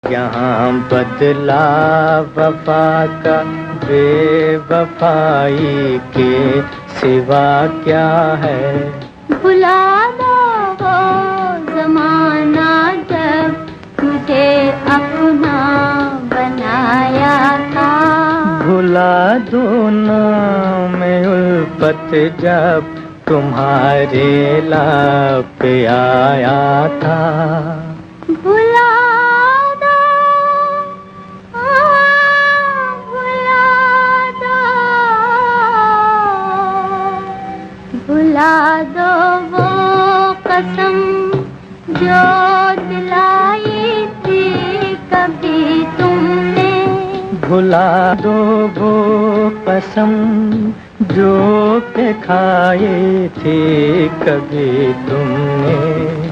यहाँ बदला वफा का बेवफाई के सिवा क्या है। भुला दो वो ज़माना जब तुझे अपना बनाया था। भुला दो नाम उल्फत जब तुम्हारे लाब पे आया था। भुला भुला दो वो कसम जो दिलाई थी कभी तुमने। भुला दो वो कसम जो के खाई थी कभी तुमने।